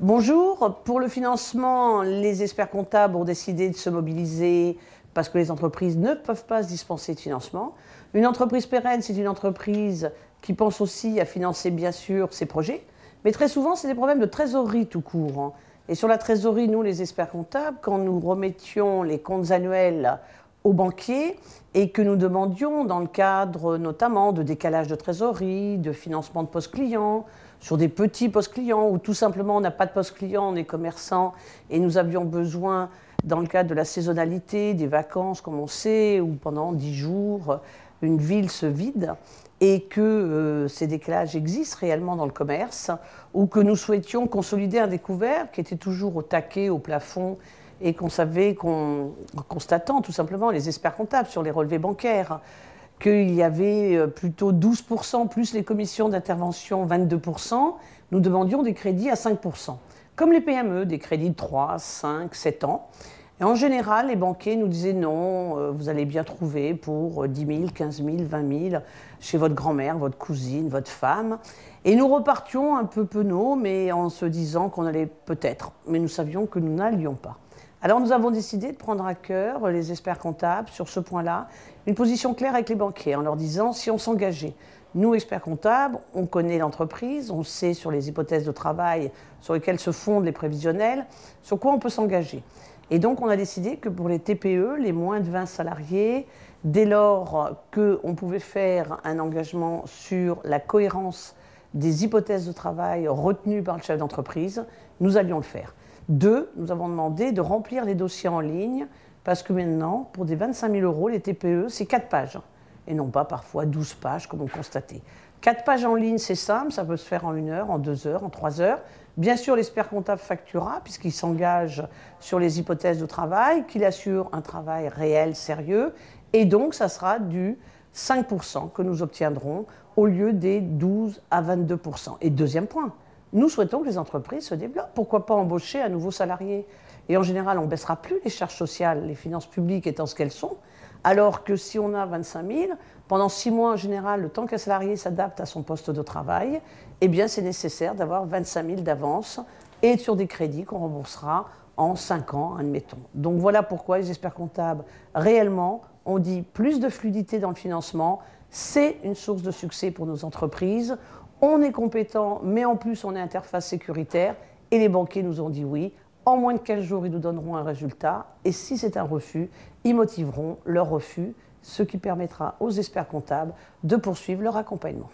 Bonjour, pour le financement, les experts comptables ont décidé de se mobiliser parce que les entreprises ne peuvent pas se dispenser de financement. Une entreprise pérenne, c'est une entreprise qui pense aussi à financer bien sûr ses projets, mais très souvent c'est des problèmes de trésorerie tout court, hein. Et sur la trésorerie, nous les experts comptables, quand nous remettions les comptes annuels aux banquiers et que nous demandions dans le cadre notamment de décalage de trésorerie, de financement de postes clients, sur des petits postes clients ou tout simplement on n'a pas de poste client, on est commerçant et nous avions besoin dans le cadre de la saisonnalité, des vacances comme on sait, où pendant 10 jours une ville se vide et que ces décalages existent réellement dans le commerce, ou que nous souhaitions consolider un découvert qui était toujours au taquet, au plafond, et qu'on savait, en constatant tout simplement les experts comptables sur les relevés bancaires, qu'il y avait plutôt 12%, plus les commissions d'intervention 22%, nous demandions des crédits à 5%. Comme les PME, des crédits de 3, 5, 7 ans. Et en général, les banquiers nous disaient non, vous allez bien trouver pour 10 000, 15 000, 20 000 chez votre grand-mère, votre cousine, votre femme. Et nous repartions un peu penauds, mais en se disant qu'on allait peut-être, mais nous savions que nous n'allions pas. Alors nous avons décidé de prendre à cœur, les experts comptables, sur ce point-là, une position claire avec les banquiers, en leur disant si on s'engageait. Nous, experts comptables, on connaît l'entreprise, on sait sur les hypothèses de travail sur lesquelles se fondent les prévisionnels, sur quoi on peut s'engager. Et donc on a décidé que pour les TPE, les moins de 20 salariés, dès lors qu'on pouvait faire un engagement sur la cohérence des hypothèses de travail retenues par le chef d'entreprise, nous allions le faire. Deux, nous avons demandé de remplir les dossiers en ligne parce que maintenant, pour des 25 000 €, les TPE, c'est 4 pages et non pas parfois 12 pages comme on constatait. 4 pages en ligne, c'est simple, ça peut se faire en 1 heure, en 2 heures, en 3 heures. Bien sûr, l'expert comptable facturera puisqu'il s'engage sur les hypothèses de travail, qu'il assure un travail réel, sérieux, et donc ça sera du 5% que nous obtiendrons au lieu des 12 à 22%. Et deuxième point, nous souhaitons que les entreprises se développent. Pourquoi pas embaucher un nouveau salarié? Et en général, on ne baissera plus les charges sociales, les finances publiques étant ce qu'elles sont, alors que si on a 25 000, pendant 6 mois en général, le temps qu'un salarié s'adapte à son poste de travail, eh bien c'est nécessaire d'avoir 25 000 d'avance et sur des crédits qu'on remboursera en 5 ans, admettons. Donc voilà pourquoi les experts comptables, réellement, on dit plus de fluidité dans le financement, c'est une source de succès pour nos entreprises. On est compétent, mais en plus on est interface sécuritaire et les banquiers nous ont dit oui. En moins de 15 jours, ils nous donneront un résultat et si c'est un refus, ils motiveront leur refus, ce qui permettra aux experts comptables de poursuivre leur accompagnement.